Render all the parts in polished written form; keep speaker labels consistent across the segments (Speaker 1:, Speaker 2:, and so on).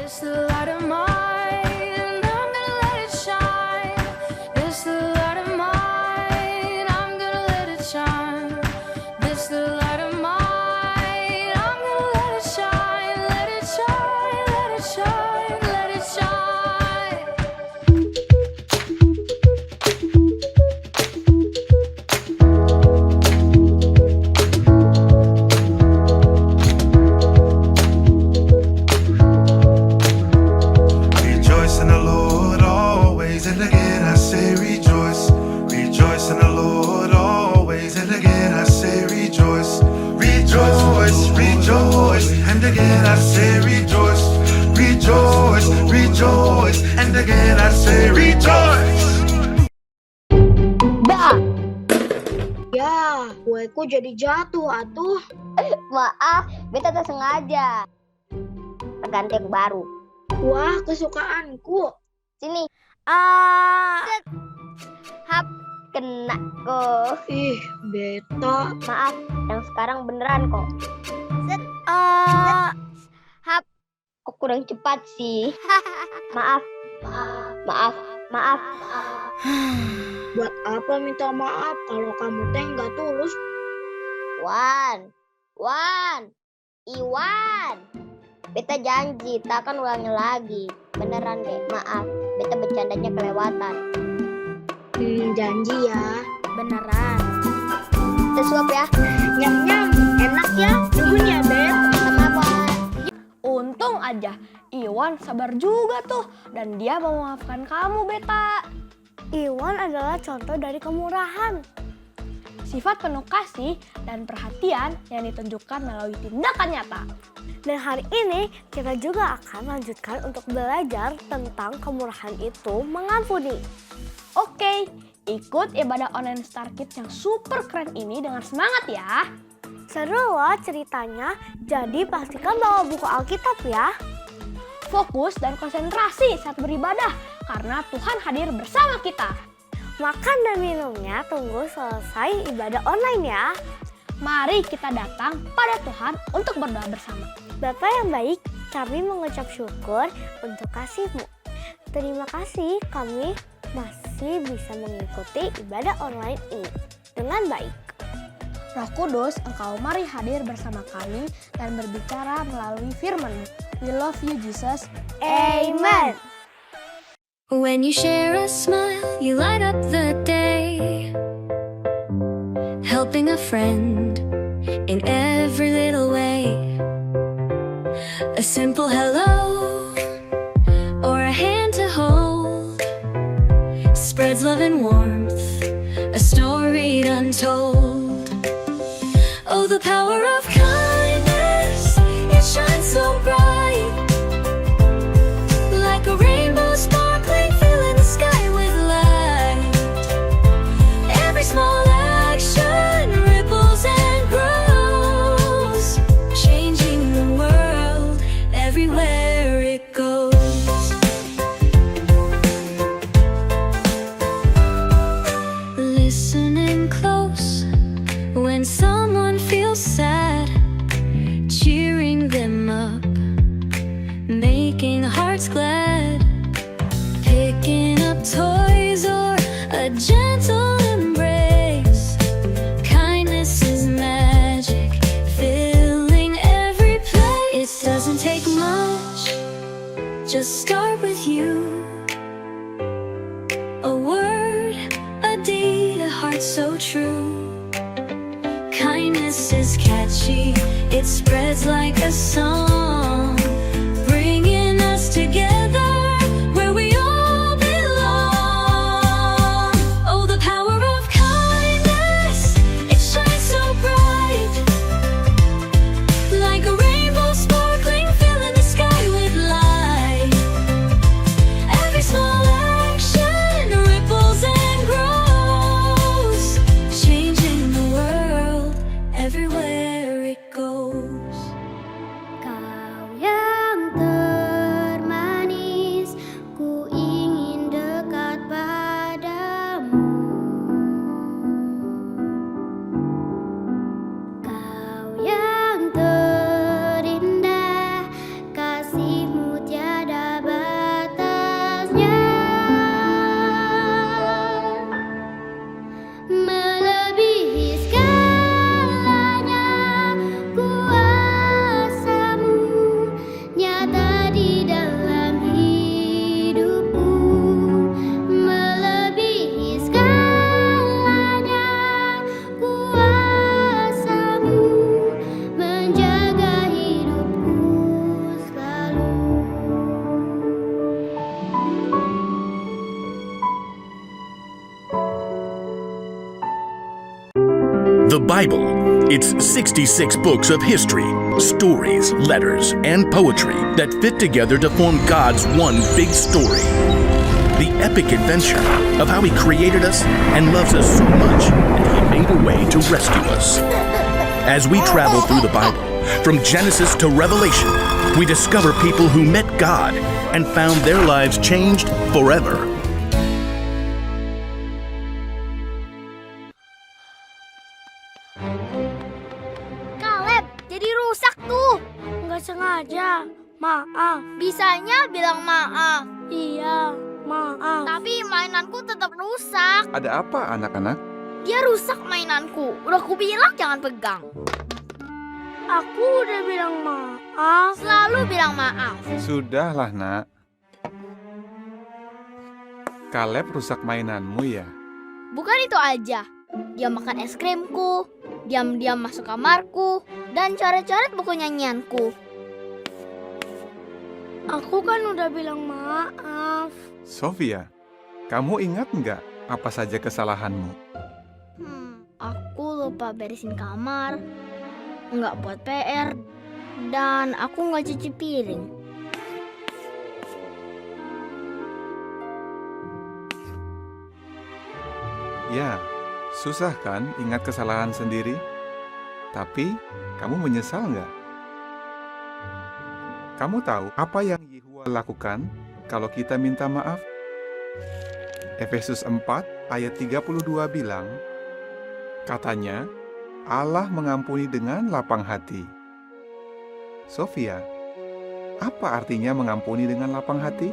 Speaker 1: It's the light of mine, I'm gonna let it shine. It's the light of mine, I'm gonna let it shine. It's the light of mine, I'm gonna let it shine. Let it shine, let it shine, let it shine.
Speaker 2: Rejoice in the Lord always, and again I say rejoice. Rejoice in the Lord always, and again I say rejoice. Rejoice, rejoice, and again I say rejoice. Rejoice, rejoice, and again I say rejoice.
Speaker 3: Bah,
Speaker 4: Ya, kueku jadi jatuh atuh.
Speaker 3: maaf, beta tak sengaja. Ganti yang baru.
Speaker 4: Wah, kesukaanku.
Speaker 3: Sini. Set. Hap, kena kok.
Speaker 4: Ih, beta.
Speaker 3: Maaf, yang sekarang beneran kok. Set. Hap, kok kurang cepat sih. Maaf, maaf, maaf.
Speaker 4: Buat apa minta maaf kalau kamu teh nggak tulus?
Speaker 3: Iwan. Beta janji, tak akan ulangi lagi. Beneran deh, maaf. Beta bercandanya kelewatan.
Speaker 4: Janji ya.
Speaker 3: Beneran. Kita suap ya.
Speaker 4: Nyam-nyam, enak ya. Nuhun ya, Bet.
Speaker 3: Sama Wan.
Speaker 5: Untung aja Iwan sabar juga tuh dan dia mau memaafkan kamu, Beta.
Speaker 6: Iwan adalah contoh dari kemurahan.
Speaker 5: Sifat penuh kasih dan perhatian yang ditunjukkan melalui tindakan nyata.
Speaker 6: Dan hari ini kita juga akan lanjutkan untuk belajar tentang kemurahan itu mengampuni.
Speaker 5: Oke, ikut ibadah online Star Kids yang super keren ini dengan semangat ya.
Speaker 6: Seru loh ceritanya, jadi pastikan bawa buku Alkitab ya.
Speaker 5: Fokus dan konsentrasi saat beribadah karena Tuhan hadir bersama kita.
Speaker 6: Makan dan minumnya tunggu selesai ibadah online ya.
Speaker 5: Mari kita datang pada Tuhan untuk berdoa bersama.
Speaker 6: Bapak yang baik, kami mengucap syukur untuk kasih-Mu. Terima kasih kami masih bisa mengikuti ibadah online ini dengan baik.
Speaker 5: Roh Kudus, Engkau mari hadir bersama kami dan berbicara melalui firman-Mu. We love you, Jesus.
Speaker 6: Amen.
Speaker 1: When you share a smile, you light up the day. Helping a friend in every little way. A simple hello or a hand to hold spreads love and warmth, a story untold. Oh, the power of kindness, it shines so bright, like a rainbow sparkling, filling the sky with light. Every small action ripples and grows, changing the world everywhere it goes. Listening close when someone feels sad, cheering them up, making hearts glad, picking up toys or a gentle embrace. Kindness is magic, filling every place. It doesn't take much, just start with you. A word, a deed, a heart so true. Kindness is catchy, it spreads like a song, bringing us together where we all belong. Oh, the power of kindness, it shines so bright, like a rainbow sparkling, filling the sky with light. Every small action ripples and grows, changing the world everywhere it goes.
Speaker 6: Kau
Speaker 1: terjadi dalam hidupku, melebihi segalanya. Kuasamu menjaga hidupku selalu.
Speaker 7: The Bible. It's 66 books of history, stories, letters, and poetry that fit together to form God's one big story. The epic adventure of how He created us and loves us so much that He made a way to rescue us. As we travel through the Bible, from Genesis to Revelation, we discover people who met God and found their lives changed forever.
Speaker 1: Kaleb, jadi rusak tuh.
Speaker 6: Nggak sengaja. Maaf.
Speaker 1: Bisanya bilang maaf,
Speaker 6: Iya, maaf.
Speaker 1: tapi mainanku tetap rusak.
Speaker 8: Ada apa anak-anak?
Speaker 1: Dia rusak mainanku. Udah kubilang jangan pegang.
Speaker 6: Aku udah bilang maaf.
Speaker 1: Selalu bilang maaf.
Speaker 8: Sudahlah nak. Kaleb rusak mainanmu ya?
Speaker 1: Bukan itu aja. Dia makan es krimku, diam-diam masuk kamarku, dan coret-coret buku nyanyianku.
Speaker 6: Aku kan udah bilang maaf.
Speaker 8: Sofia, kamu ingat nggak apa saja kesalahanmu?
Speaker 1: Aku lupa beresin kamar, nggak buat PR, dan aku nggak cuci piring.
Speaker 8: Ya, susah kan ingat kesalahan sendiri? Tapi, kamu menyesal nggak? Kamu tahu apa yang Yehua lakukan kalau kita minta maaf? Efesus 4 ayat 32 bilang, katanya, Allah mengampuni dengan lapang hati. Sofia, apa artinya mengampuni dengan lapang hati?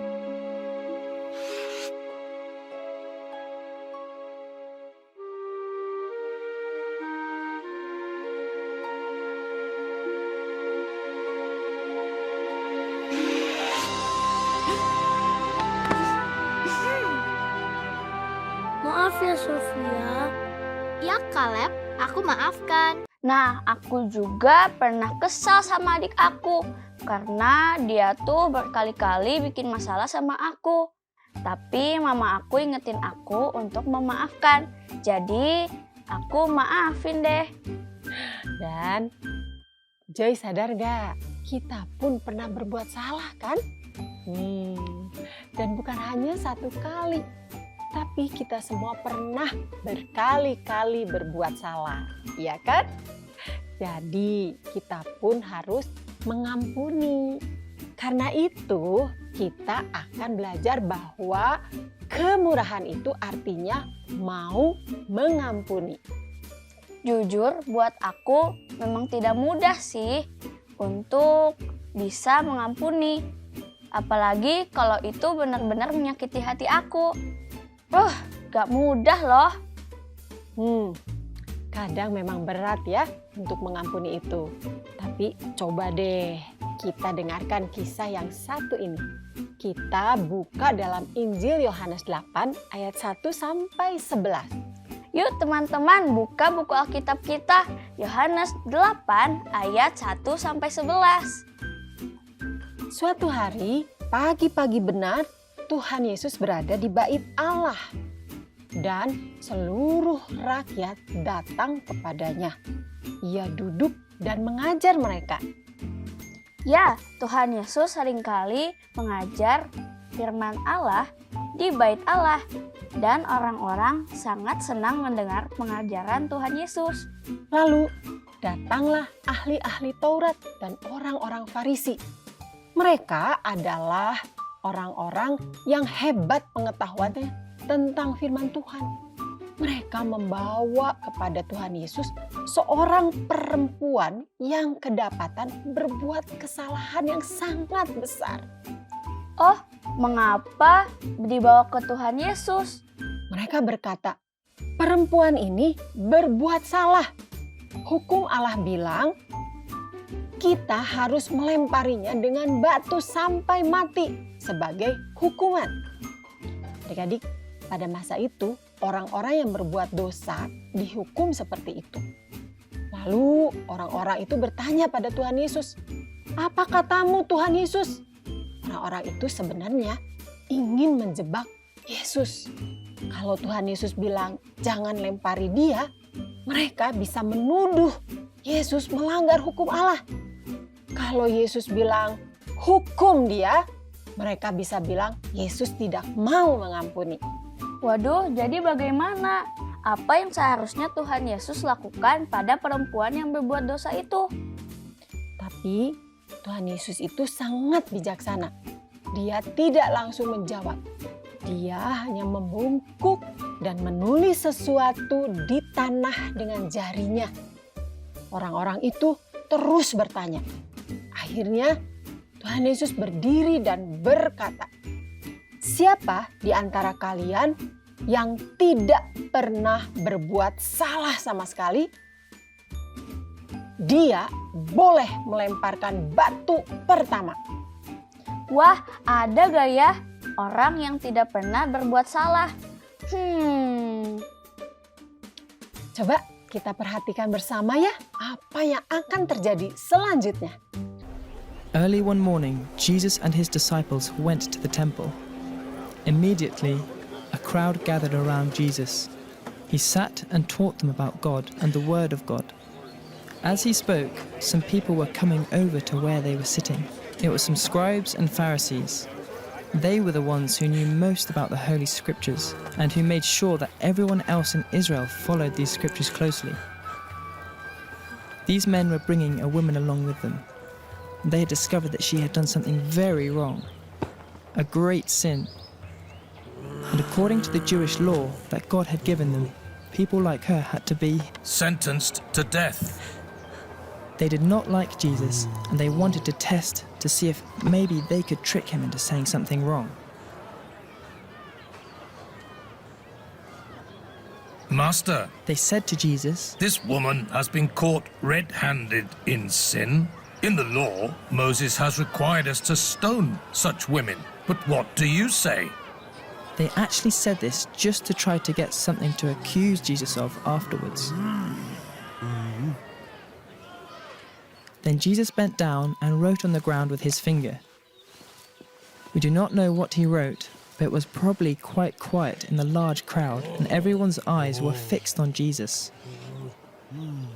Speaker 6: Maaf ya, Sofia.
Speaker 1: Ya Kaleb, aku maafkan.
Speaker 9: Nah, aku juga pernah kesal sama adik aku karena dia tuh berkali-kali bikin masalah sama aku. Tapi mama aku ingetin aku untuk memaafkan. Jadi, aku maafin deh.
Speaker 10: Dan Joy sadar gak? Kita pun pernah berbuat salah kan? Dan bukan hanya satu kali, tapi kita semua pernah berkali-kali berbuat salah, iya kan? Jadi kita pun harus mengampuni. Karena itu kita akan belajar bahwa kemurahan itu artinya mau mengampuni.
Speaker 9: Jujur, buat aku memang tidak mudah sih untuk bisa mengampuni. Apalagi kalau itu benar-benar menyakiti hati aku. Gak mudah loh.
Speaker 10: Kadang memang berat ya untuk mengampuni itu. Tapi coba deh kita dengarkan kisah yang satu ini. Kita buka dalam Injil Yohanes 8 ayat 1 sampai 11.
Speaker 9: Yuk teman-teman, buka buku Alkitab kita, Yohanes 8 ayat 1 sampai 11.
Speaker 10: Suatu hari, pagi-pagi benar, Tuhan Yesus berada di bait Allah. Dan seluruh rakyat datang kepadanya. Ia duduk dan mengajar mereka.
Speaker 9: Ya, Tuhan Yesus seringkali mengajar firman Allah di bait Allah. Dan orang-orang sangat senang mendengar pengajaran Tuhan Yesus.
Speaker 10: Lalu datanglah ahli-ahli Taurat dan orang-orang Farisi. Mereka adalah orang-orang yang hebat pengetahuannya tentang firman Tuhan. Mereka membawa kepada Tuhan Yesus seorang perempuan yang kedapatan berbuat kesalahan yang sangat besar.
Speaker 9: Oh, mengapa dibawa ke Tuhan Yesus?
Speaker 10: Mereka berkata, perempuan ini berbuat salah. Hukum Allah bilang, kita harus melemparinya dengan batu sampai mati sebagai hukuman. Adik-adik, pada masa itu orang-orang yang berbuat dosa dihukum seperti itu. Lalu orang-orang itu bertanya pada Tuhan Yesus, "Apa katamu Tuhan Yesus?" Orang-orang itu sebenarnya ingin menjebak Yesus. Kalau Tuhan Yesus bilang jangan lempari dia, mereka bisa menuduh Yesus melanggar hukum Allah. Kalau Yesus bilang hukum dia, mereka bisa bilang Yesus tidak mau mengampuni.
Speaker 9: Waduh, jadi bagaimana? Apa yang seharusnya Tuhan Yesus lakukan pada perempuan yang berbuat dosa itu?
Speaker 10: Tapi Tuhan Yesus itu sangat bijaksana. Dia tidak langsung menjawab. Dia hanya membungkuk dan menulis sesuatu di tanah dengan jarinya. Orang-orang itu terus bertanya. Akhirnya Tuhan Yesus berdiri dan berkata, "Siapa di antara kalian yang tidak pernah berbuat salah sama sekali? Dia boleh melemparkan batu pertama."
Speaker 9: Wah, ada gak ya orang yang tidak pernah berbuat salah?
Speaker 10: Coba kita perhatikan bersama ya, apa yang akan terjadi selanjutnya.
Speaker 11: Early one morning, Jesus and his disciples went to the temple. Immediately, a crowd gathered around Jesus. He sat and taught them about God and the Word of God. As he spoke, some people were coming over to where they were sitting. It was some scribes and Pharisees. They were the ones who knew most about the Holy Scriptures and who made sure that everyone else in Israel followed these scriptures closely. These men were bringing a woman along with them. They had discovered that she had done something very wrong, a great sin. And according to the Jewish law that God had given them, people like her had to be
Speaker 7: sentenced to death.
Speaker 11: They did not like Jesus, and they wanted to test to see if maybe they could trick him into saying something wrong.
Speaker 7: Master,
Speaker 11: they said to Jesus,
Speaker 7: "This woman has been caught red-handed in sin. In the law, Moses has required us to stone such women. But what do you say?"
Speaker 11: They actually said this just to try to get something to accuse Jesus of afterwards. Then Jesus bent down and wrote on the ground with his finger. We do not know what he wrote, but it was probably quite quiet in the large crowd, and everyone's eyes were fixed on Jesus.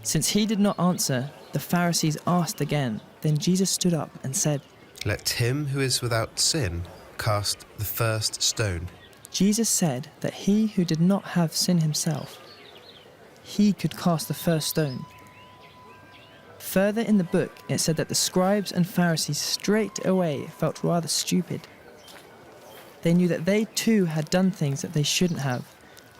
Speaker 11: Since he did not answer, the Pharisees asked again. Then Jesus stood up and said,
Speaker 12: "Let him who is without sin cast the first stone."
Speaker 11: Jesus said that he who did not have sin himself, he could cast the first stone. Further in the book, it said that the scribes and Pharisees straight away felt rather stupid. They knew that they too had done things that they shouldn't have,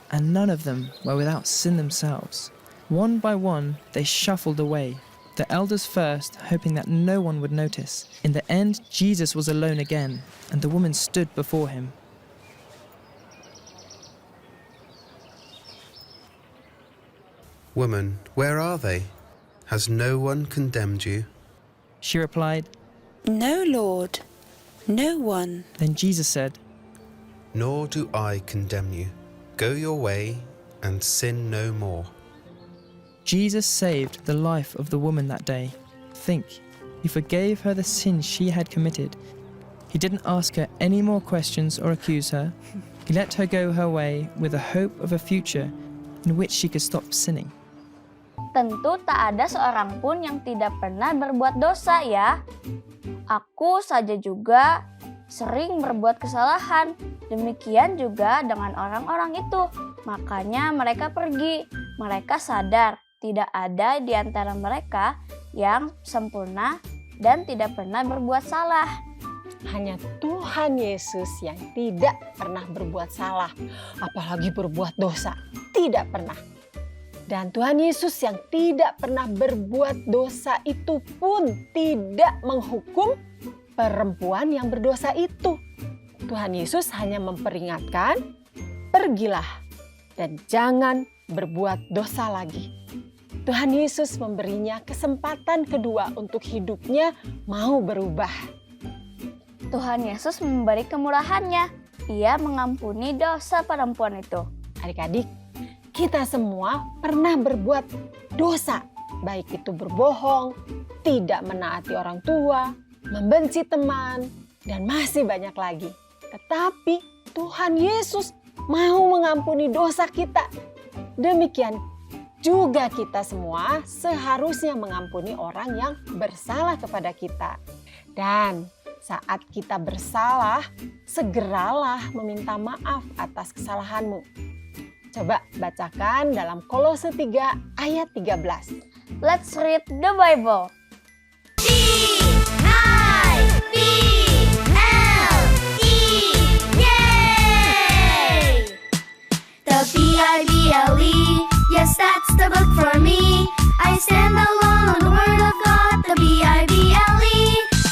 Speaker 11: and none of them were without sin themselves. One by one, they shuffled away, the elders first, hoping that no one would notice. In the end, Jesus was alone again, and the woman stood before him.
Speaker 12: "Woman, where are they? Has no one condemned you?"
Speaker 11: She replied,
Speaker 13: "No, Lord, no one."
Speaker 11: Then Jesus said,
Speaker 12: "Nor do I condemn you. Go your way and sin no more."
Speaker 11: Jesus saved the life of the woman that day. Think, he forgave her the sin she had committed. He didn't ask her any more questions or accuse her. He let her go her way with the hope of a future in which she could stop sinning.
Speaker 9: Tentu tak ada seorang pun yang tidak pernah berbuat dosa ya. Aku saja juga sering berbuat kesalahan. Demikian juga dengan orang-orang itu. Makanya mereka pergi. Mereka sadar tidak ada di antara mereka yang sempurna dan tidak pernah berbuat salah.
Speaker 10: Hanya Tuhan Yesus yang tidak pernah berbuat salah, apalagi berbuat dosa. Tidak pernah. Dan Tuhan Yesus yang tidak pernah berbuat dosa itu pun tidak menghukum perempuan yang berdosa itu. Tuhan Yesus hanya memperingatkan, pergilah dan jangan berbuat dosa lagi. Tuhan Yesus memberinya kesempatan kedua untuk hidupnya mau berubah.
Speaker 9: Tuhan Yesus memberi kemurahan-Nya. Ia mengampuni dosa perempuan itu.
Speaker 10: Adik-adik, kita semua pernah berbuat dosa, baik itu berbohong, tidak menaati orang tua, membenci teman, dan masih banyak lagi. Tetapi Tuhan Yesus mau mengampuni dosa kita. Demikian juga kita semua seharusnya mengampuni orang yang bersalah kepada kita. Dan saat kita bersalah, segeralah meminta maaf atas kesalahanmu. Coba bacakan dalam Kolose 3 ayat 13.
Speaker 9: Let's read the Bible.
Speaker 1: The B-I-B-L-E, yes, that's the book for me. I stand alone on the word of God, the B-I-B-L-E.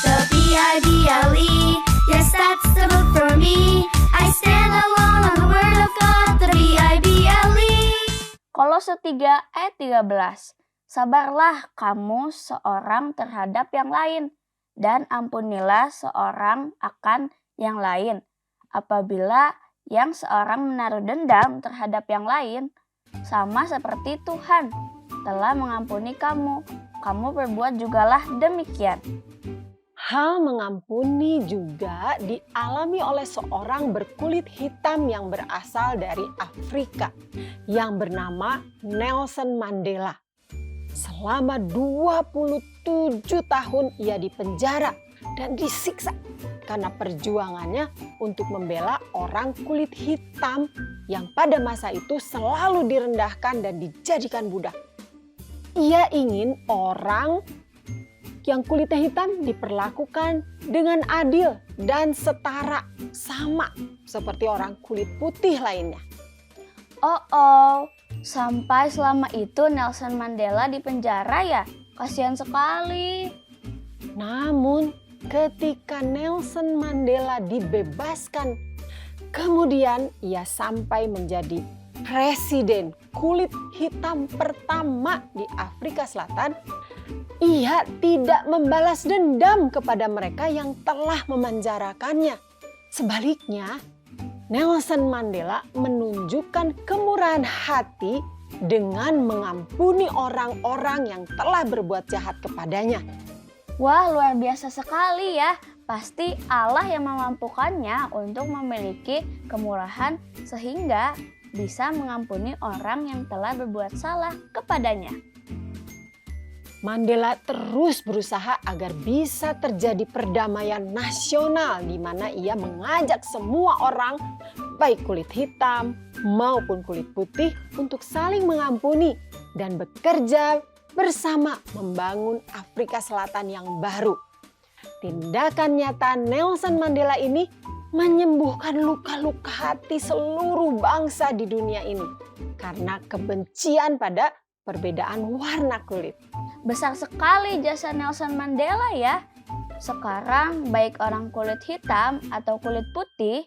Speaker 1: The B-I-B-L-E, yes, that's the book for me. I stand alone on the word of God, the B-I-B-L-E.
Speaker 9: Kolose 3 ayat 13. Sabarlah kamu seorang terhadap yang lain, dan ampunilah seorang akan yang lain. Apabila yang seorang menaruh dendam terhadap yang lain, sama seperti Tuhan telah mengampuni kamu, kamu berbuat jugalah demikian.
Speaker 10: Hal mengampuni juga dialami oleh seorang berkulit hitam yang berasal dari Afrika yang bernama Nelson Mandela. Selama 27 tahun ia dipenjara dan disiksa karena perjuangannya untuk membela orang kulit hitam yang pada masa itu selalu direndahkan dan dijadikan budak. Ia ingin orang yang kulitnya hitam diperlakukan dengan adil dan setara, sama seperti orang kulit putih lainnya.
Speaker 9: Sampai selama itu Nelson Mandela di penjara ya? Kasihan sekali.
Speaker 10: Namun ketika Nelson Mandela dibebaskan, kemudian ia sampai menjadi presiden kulit hitam pertama di Afrika Selatan. Ia tidak membalas dendam kepada mereka yang telah memenjarakannya. Sebaliknya, Nelson Mandela menunjukkan kemurahan hati dengan mengampuni orang-orang yang telah berbuat jahat kepadanya.
Speaker 9: Wah, luar biasa sekali ya. Pasti Allah yang memampukannya untuk memiliki kemurahan sehingga bisa mengampuni orang yang telah berbuat salah kepadanya.
Speaker 10: Mandela terus berusaha agar bisa terjadi perdamaian nasional di mana ia mengajak semua orang, baik kulit hitam maupun kulit putih, untuk saling mengampuni dan bekerja bersama membangun Afrika Selatan yang baru. Tindakan nyata Nelson Mandela ini menyembuhkan luka-luka hati seluruh bangsa di dunia ini karena kebencian pada perbedaan warna kulit.
Speaker 9: Besar sekali jasa Nelson Mandela ya. Sekarang baik orang kulit hitam atau kulit putih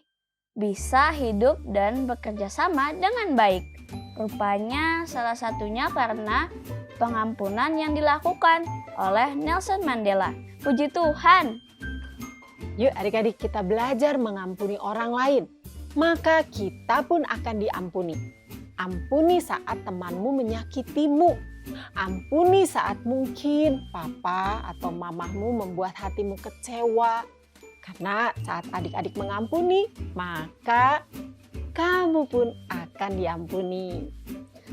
Speaker 9: bisa hidup dan bekerja sama dengan baik. Rupanya salah satunya karena pengampunan yang dilakukan oleh Nelson Mandela. Puji Tuhan.
Speaker 10: Yuk adik-adik, kita belajar mengampuni orang lain. Maka kita pun akan diampuni. Ampuni saat temanmu menyakitimu. Ampuni saat mungkin papa atau mamahmu membuat hatimu kecewa. Karena saat adik-adik mengampuni, maka kamu pun akan diampuni.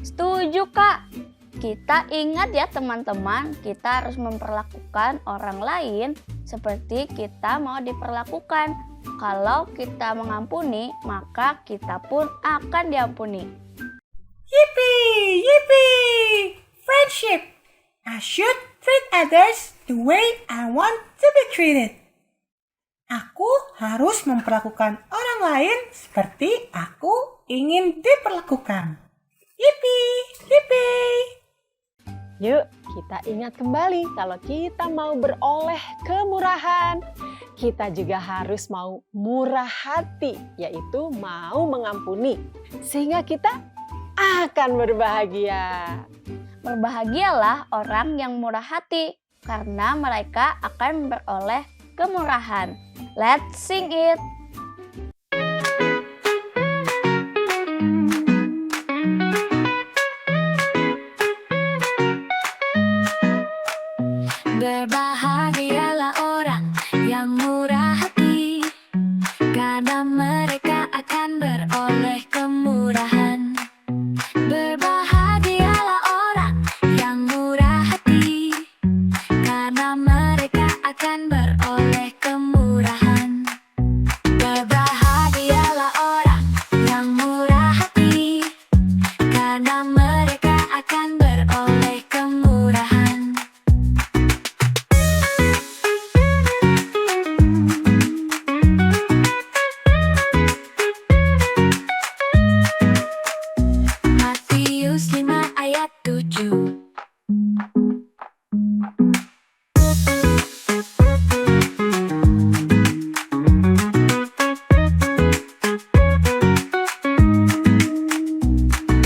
Speaker 9: Setuju Kak. Kita ingat ya teman-teman, kita harus memperlakukan orang lain seperti kita mau diperlakukan. Kalau kita mengampuni, maka kita pun akan diampuni.
Speaker 14: Yippee! Yippee! Friendship! I should treat others the way I want to be treated. Aku harus memperlakukan orang lain seperti aku ingin diperlakukan. Yippee! Yippee!
Speaker 10: Yuk, kita ingat kembali kalau kita mau beroleh kemurahan, kita juga harus mau murah hati, yaitu mau mengampuni, sehingga kita akan berbahagia.
Speaker 9: Berbahagialah orang yang murah hati, karena mereka akan beroleh kemurahan. Let's sing it!
Speaker 1: Berbahagialah orang yang murah hati, karena mereka akan beroleh kemurahan. Berbahagialah orang yang murah hati, karena mereka akan beroleh kemurahan. Berbahagialah orang yang murah hati, karena mereka akan beroleh kemurahan. Matius 5 ayat 7.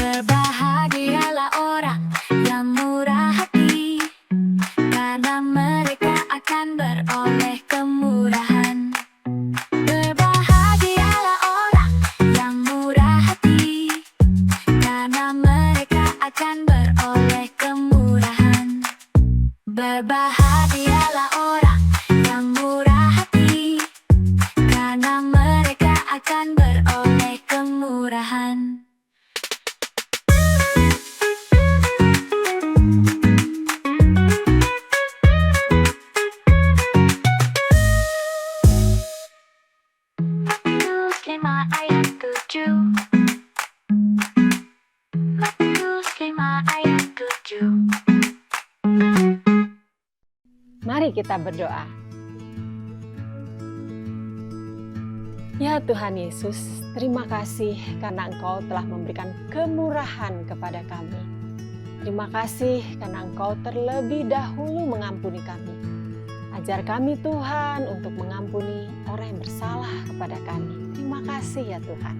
Speaker 1: Berbahagialah orang yang murah hati, karena mereka akan beroleh kemurahan. Berbahagialah orang yang murah hati, karena mereka akan beroleh kemurahan. Berbahagialah orang yang murah hati, karena mereka akan beroleh kemurahan. Matius 5 ayat 7. Matius 5 ayat 7.
Speaker 10: Mari kita berdoa. Ya Tuhan Yesus, terima kasih karena Engkau telah memberikan kemurahan kepada kami. Terima kasih karena Engkau terlebih dahulu mengampuni kami. Ajar kami Tuhan untuk mengampuni orang yang bersalah kepada kami. Terima kasih ya Tuhan.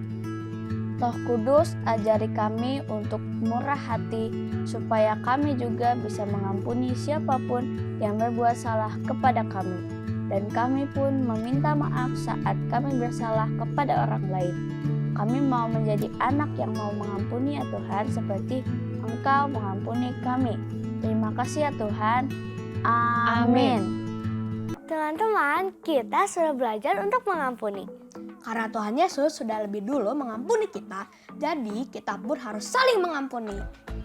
Speaker 9: Roh Kudus, ajari kami untuk murah hati, supaya kami juga bisa mengampuni siapapun yang berbuat salah kepada kami. Dan kami pun meminta maaf saat kami bersalah kepada orang lain. Kami mau menjadi anak yang mau mengampuni ya Tuhan, seperti Engkau mengampuni kami. Terima kasih ya Tuhan. Amin.
Speaker 6: Teman-teman, kita sudah belajar untuk mengampuni.
Speaker 5: Karena Tuhan Yesus sudah lebih dulu mengampuni kita, jadi kita pun harus saling mengampuni.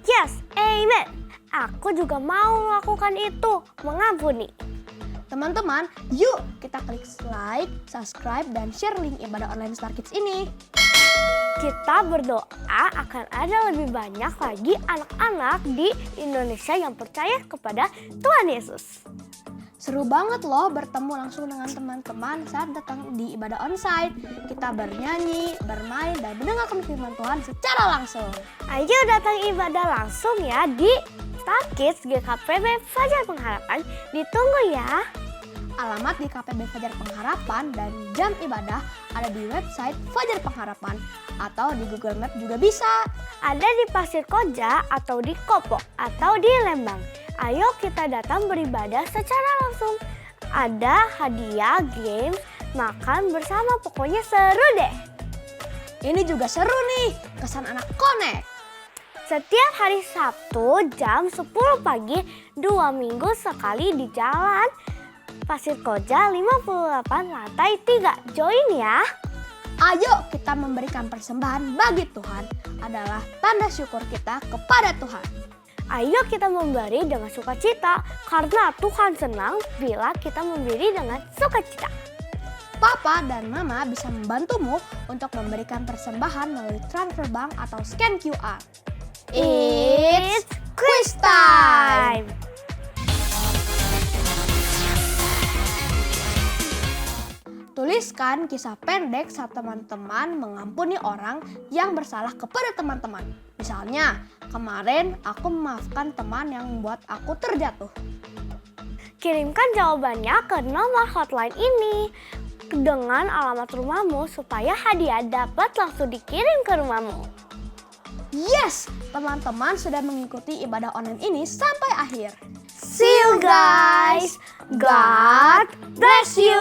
Speaker 6: Yes, amen. Aku juga mau melakukan itu, mengampuni.
Speaker 5: Teman-teman, yuk kita klik like, subscribe, dan share link ibadah online Star Kids ini.
Speaker 6: Kita berdoa akan ada lebih banyak lagi anak-anak di Indonesia yang percaya kepada Tuhan Yesus.
Speaker 5: Seru banget loh bertemu langsung dengan teman-teman saat datang di ibadah onsite. Kita bernyanyi, bermain, dan mendengarkan firman Tuhan secara langsung.
Speaker 6: Ayo datang ibadah langsung ya di Star Kids GKPB Fajar Pengharapan. Ditunggu ya.
Speaker 5: Alamat di KPB Fajar Pengharapan dan jam ibadah ada di website Fajar Pengharapan atau di Google Map juga bisa.
Speaker 6: Ada di Pasir Koja atau di Kopo atau di Lembang. Ayo kita datang beribadah secara langsung. Ada hadiah, games, makan bersama, pokoknya seru deh.
Speaker 5: Ini juga seru nih, kesan anak Connect.
Speaker 6: Setiap hari Sabtu jam 10 pagi, 2 minggu sekali di jalan Pasir Koja 58 lantai 3. Join ya.
Speaker 5: Ayo kita memberikan persembahan bagi Tuhan, adalah tanda syukur kita kepada Tuhan.
Speaker 6: Ayo kita memberi dengan sukacita, karena Tuhan senang bila kita memberi dengan sukacita.
Speaker 5: Papa dan Mama bisa membantumu untuk memberikan persembahan melalui transfer bank atau scan QR. It's quiz time! Tuliskan kisah pendek saat teman-teman mengampuni orang yang bersalah kepada teman-teman. Misalnya, kemarin aku memaafkan teman yang membuat aku terjatuh.
Speaker 6: Kirimkan jawabannya ke nomor hotline ini dengan alamat rumahmu supaya hadiah dapat langsung dikirim ke rumahmu.
Speaker 5: Yes, teman-teman sudah mengikuti ibadah online ini sampai akhir.
Speaker 6: See you guys. God bless you.